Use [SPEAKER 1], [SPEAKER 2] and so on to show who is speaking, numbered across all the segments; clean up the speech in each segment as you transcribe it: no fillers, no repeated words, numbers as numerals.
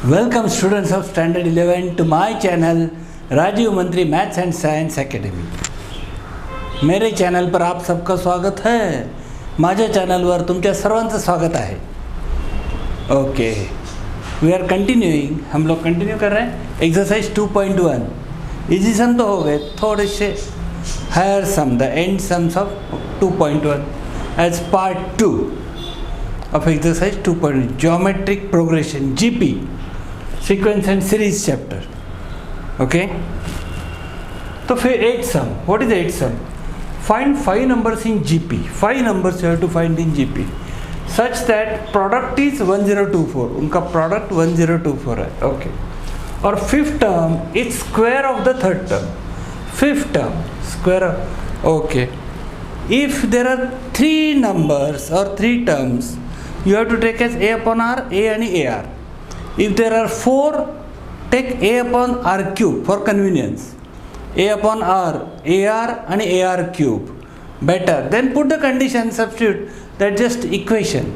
[SPEAKER 1] Welcome students of Standard 11 to my channel Rajiv मंत्री maths and science academy. मेरे channel पर आप सबका स्वागत है. माझ्या चॅनलवर तुमच्या सर्वांचं स्वागत आहे. Okay, we are continuing. हम लोग कंटिन्यू कर रहे हैं एक्सरसाइज 2.1. इजी सम तो हो गए, थोड़े से higher sum, the end sums of 2.1 as part 2 of exercise 2.1 geometric progression GP sequence and series chapter. Okay, तो फिर 8 sum. What is 8 sum? Find 5 numbers in GP. 5 numbers you have to find in GP such that product is 1024. उनका product 1024 है. Okay, और fifth term is square of the third term. Fifth term square of, okay, if there are 3 numbers or 3 terms, you have to take as a upon r, a and ar. If there are 4, take a upon r cube for convenience. A upon r, ar and ar cube. Better. Then put the condition, substitute that just equation.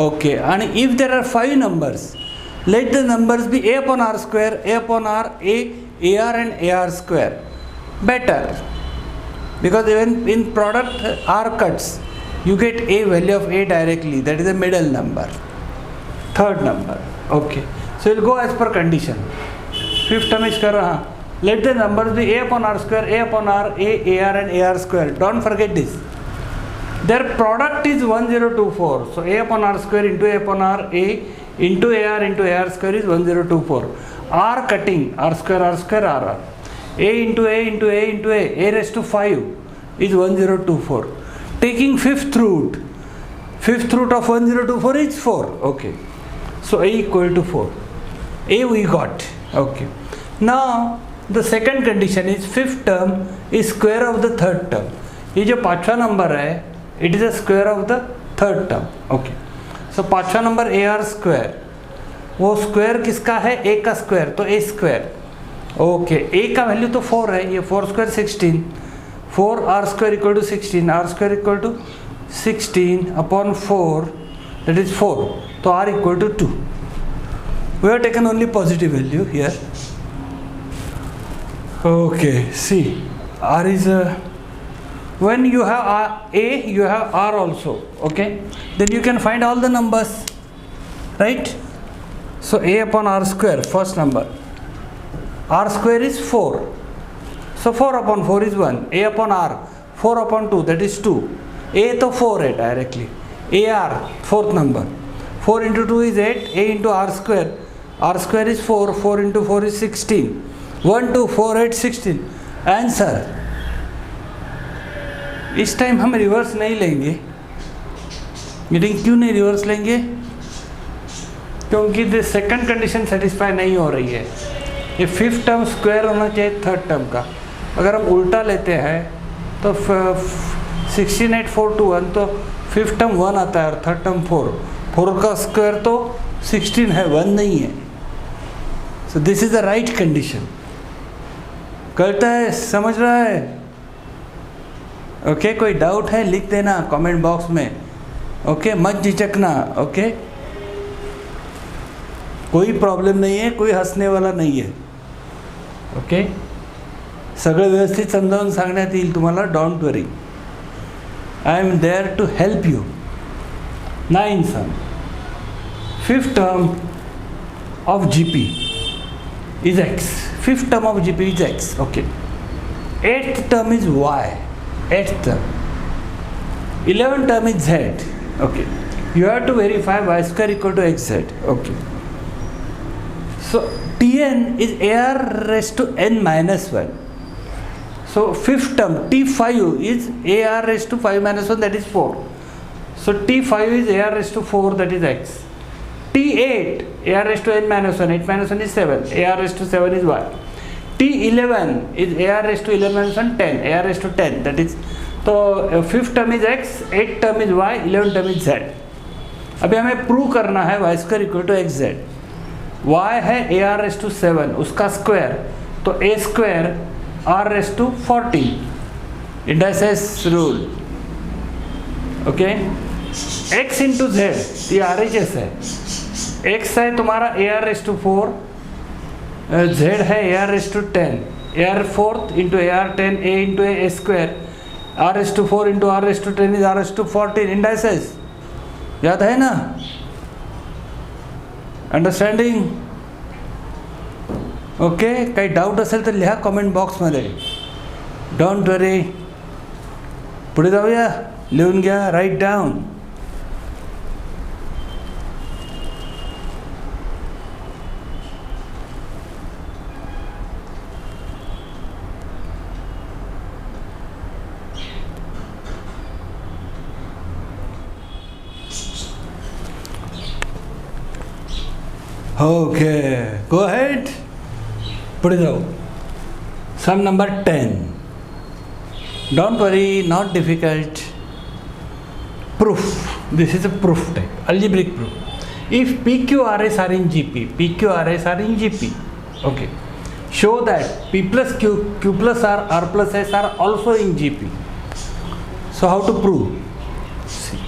[SPEAKER 1] Okay. And if there are 5 numbers, let the numbers be a upon r square, a upon r, ar and ar square. Better. Because even in product r cuts, you get a value of a directly, that is a middle number, third number. Okay, so we'll go as per condition. Fifth term is karo, let the numbers be a upon r square, a upon r, ar and ar square. Don't forget this. Their product is 1024, so a upon r square into a upon r, a into ar square is 1024. R cutting, r square r, a into a into a into a raised to 5 is 1024. Taking fifth root of 1024 is 4. Okay, so a equal to 4. A we got. Okay, now the second condition is fifth term is square of the third term. ये जो पांचवा number है, it is a square of the third term. Okay, so पांचवा number ar square, वो square किसका है? a का square, तो a स्क्वायर. ओके, a का वैल्यू तो 4 है, ये 4 square 16. 4 r square equal to 16, r square equal to 16 upon 4, that is 4, so r equal to 2. We have taken only positive value here. Okay, see, r is when you have a, you have r also. Okay, then you can find all the numbers, right? So a upon r square, first number, r square is 4. So 4 upon 4 is 1. A upon r, 4 upon 2, that is 2. A तो 4 है directly. AR, fourth number. 4 into 2 is 8. A into r square. R square is 4. 4 into 4 is 16. 1, 2, 4, 8, 16. Answer. इस time हम reverse नहीं लेंगे. Meeting क्यों नहीं reverse लेंगे? क्योंकि द सेकंड कंडीशन सेटिस्फाई नहीं हो रही है. ये फिफ्थ टर्म स्क्वायर होना चाहिए थर्ड टर्म का. अगर हम उल्टा लेते हैं तो 16, 8, 4, 2, 1, तो फिफ्थ टर्म 1 आता है और थर्ड टर्म 4. 4 का स्क्वायर तो 16 है, 1 नहीं है. So this is the right condition. करता है, समझ रहा है? ओके, कोई डाउट है लिख देना कमेंट बॉक्स में. ओके, मत झिझकना. ओके, कोई प्रॉब्लम नहीं है, कोई हंसने वाला नहीं है. ओके, सगळं व्यवस्थित समजावून सांगण्यात येईल तुम्हाला. Don't worry, I am there to help you. 9 sum. Fifth term of GP is x. Fifth term of GP is x. Okay, eighth term is y. Eighth term. 11th term is z. Okay, you have to verify y square equal to xz. Okay, so Tn is ar raised to n minus 1. So fifth term T5 is ar raised to 5 minus 1, that is 4. So T5 is ar raised to 4, that is x. T8 ar raised to n minus 1, 8 minus 1 is 7, ar raised to 7 is y. T11 is ar raised to 11 minus 1, 10, ar raised to 10, that is. तो fifth term is x, eighth term is y, 11 term is z. अभी हमें prove करना है y square equal to x z. y है ar raised to 7, उसका square, तो a square r raised to 40. Indices rule. Okay, x into z, ये RHS है. x है तुम्हारा AR/4, z है AR/10, AR4 into AR10, a into a square, R/4 into R/10 is R/14 indices. याद है ना? अंडरस्टँडिंग? ओके. काही doubt असेल तर लिहा कमेंट बॉक्समध्ये. Don't worry. पुढे जाऊया. लिहून घ्या. Write down. Okay, go ahead. पुढे जाऊ. Sum number 10. Don't worry, not difficult. Proof. This is a proof type, algebraic proof. If PQRS are in GP, PQRS are in GP. Okay. Show that P plus Q, Q plus R plus S are also in GP. So how to prove? See.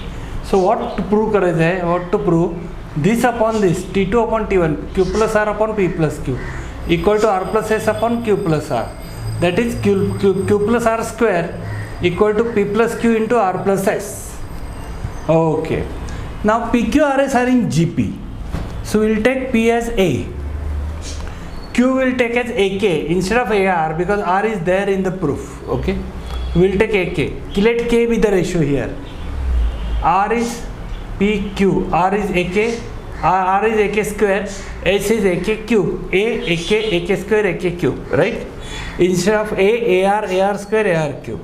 [SPEAKER 1] So what to prove करायचं आहे? What to prove? This upon this, T2 upon T1, Q plus R upon P plus Q, equal to R plus S upon Q plus R. That is Q plus R square equal to P plus Q into R plus S. Okay. Now PQRS are in GP. So we will take P as A. Q will take as AK instead of AR because R is there in the proof. Okay. We will take AK. Let K be the ratio here. R is PQ, R is AK, R is AK square, S is AK cube, A, AK, AK square, AK cube, right? Instead of A, AR, AR square, AR cube.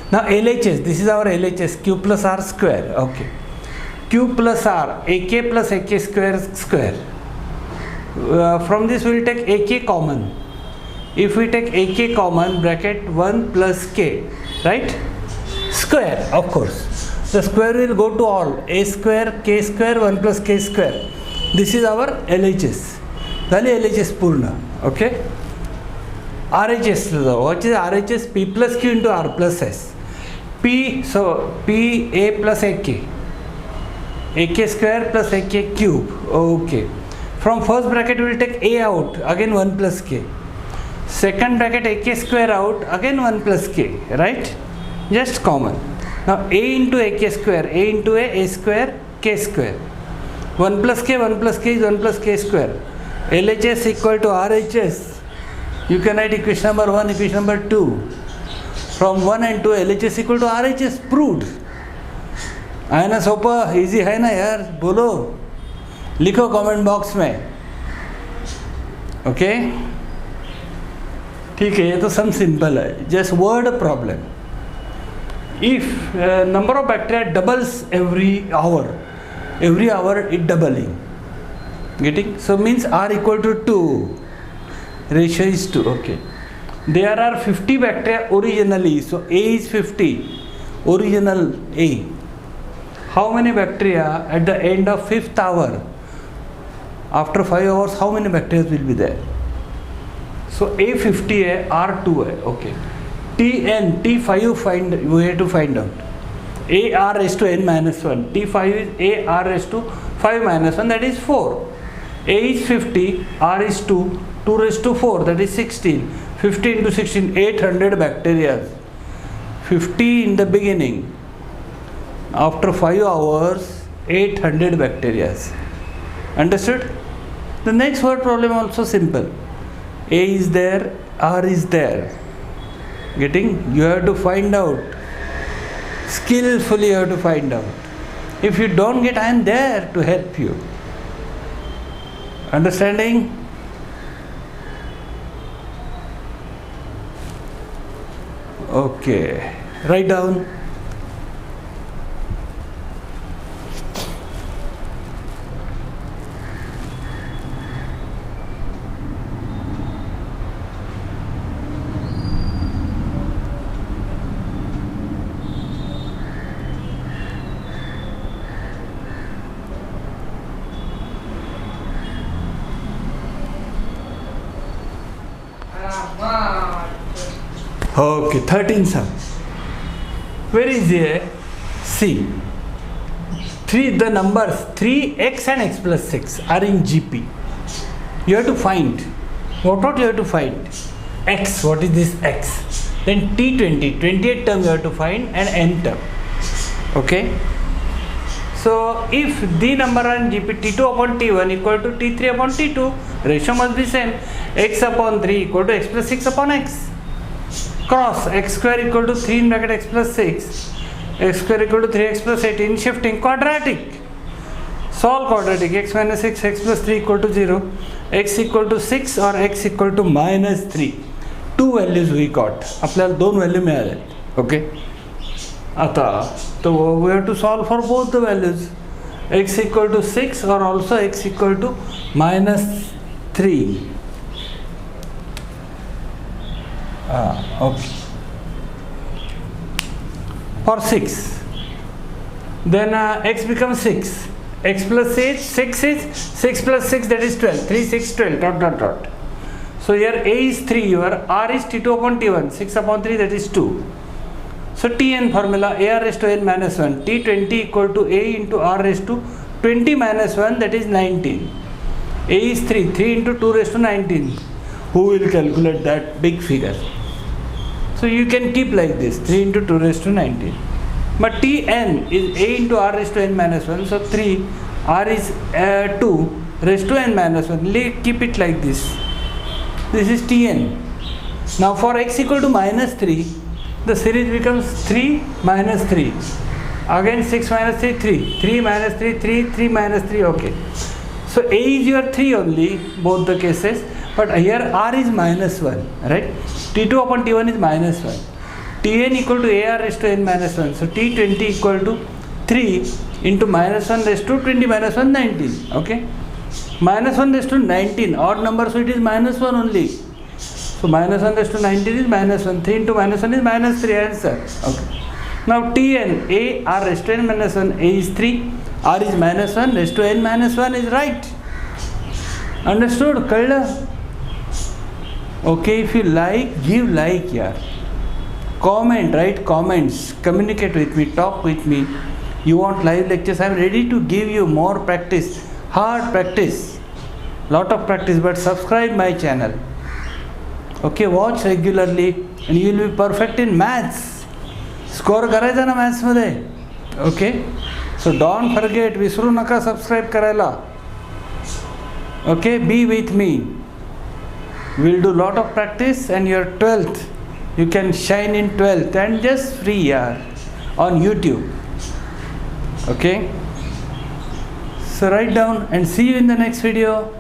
[SPEAKER 1] Now LHS, this is our LHS, Q plus R square, okay. Q plus R, AK plus AK square square. From this we will take AK common. If we take AK common, bracket 1 plus K, right? Square, of course. The square will go to all. A square, K square, 1 plus K square. This is our LHS. झाली LHS पूर्ण. Okay. RHS. What is RHS? P plus Q into R plus S. P, so P A plus AK. AK square plus AK cube. Okay. From first bracket we will take A out. Again 1 plus K. Second bracket AK square out. Again 1 plus K. Right? Just common. Now A into AK square, A into A square, K square. 1 plus K, 1 plus K is 1 plus K square. LHS equal to RHS. You can write equation number 1, equation number 2. From 1 and 2 LHS equal to RHS proved. है ना सोपा? Easy है ना यार? बोलो. लिखो comment box में. Okay. ठीक है. ये तो सम सिंपल है. Just word problem. If number of bacteria doubles every hour it doubling. Getting? So means R equal to 2. Ratio is 2. Okay. There are 50 bacteria originally. So A is 50. Original A. How many bacteria at the end of 5th hour? After 5 hours, how many bacteria will be there? So A 50 है, R 2 है. Okay. Tn, T5 we have to find out. AR raised to n minus 1. T5 is AR raised to 5 minus 1, that is 4. A is 50, R is 2, 2 raised to 4, that is 16. 50 into 16, 800 bacteria. 50 in the beginning. After 5 hours, 800 bacteria. Understood? The next word problem also simple. A is there, R is there. Getting? You have to find out. Skillfully you have to find out. If you don't get, I am there to help you. Understanding? Okay. Write down. Okay, 13 sum. Where is here? See, the numbers 3x and x plus 6 are in GP. You have to find. What you have to find? X, what is this x? Then T20, 28 term you have to find, and n term. Okay? So if the number are in GP, T2 upon T1 equal to T3 upon T2, ratio must be same. X upon 3 equal to x plus 6 upon x. Cross x square equal to 3 in bracket x plus 6. X square equal to 3x plus 18, shifting quadratic. Solve quadratic. X minus 6, x plus 3 equal to 0. X equal to 6 or x equal to minus 3. Two values we got. आपल्याला दोन value मिळाले. Okay, आता तो we have to solve for both the values. X equal to 6 or also x equal to minus 3. Okay. For 6, then x becomes 6. X plus 6 is 6 plus 6, that is 12. 3, 6, 12, dot, dot, dot. So here a is 3, your r is T2 upon T1, 6 upon 3, that is 2. So Tn formula, ar raised to n minus 1, T20 equal to a into r raised to 20 minus 1, that is 19. A is 3, 3 into 2 raised to 19. Who will calculate that big figure? So you can keep like this, 3 into 2 raised to 19. But Tn is a into r raised to n minus 1, so 3, r is 2 raised to n minus 1. Keep it like this. This is Tn. Now for x equal to minus 3, the series becomes 3 minus 3. Again 6 minus 3, 3. 3 minus 3, 3, 3 minus 3, okay. So a is your 3 only, both the cases. But here r is minus 1, right? T2 upon T1 is minus 1. Tn equal to ar raised to n minus 1. So T20 equal to 3 into minus 1 raised to 20 minus 1, 19. Okay? Minus 1 raised to 19. Odd number, so it is minus 1 only. So minus 1 raised to 19 is minus 1. 3 into minus 1 is minus 3. Answer. Okay. Now Tn, a r raised to n minus 1. A is 3. R is minus 1 raised to n minus 1 is right. Understood? Kalda? Okay, if you like, give like here. Comment, write comments, communicate with me, talk with me. You want live lectures? I am ready to give you more practice, hard practice, lot of practice, but subscribe my channel. Okay, watch regularly and you will be perfect in maths. Score करायचा ना maths मध्ये. Okay, so don't forget, विसरू नका subscribe करायला. Okay, be with me. We'll do lot of practice and your 12th. You can shine in 12th and just free on YouTube. Okay. So write down and see you in the next video.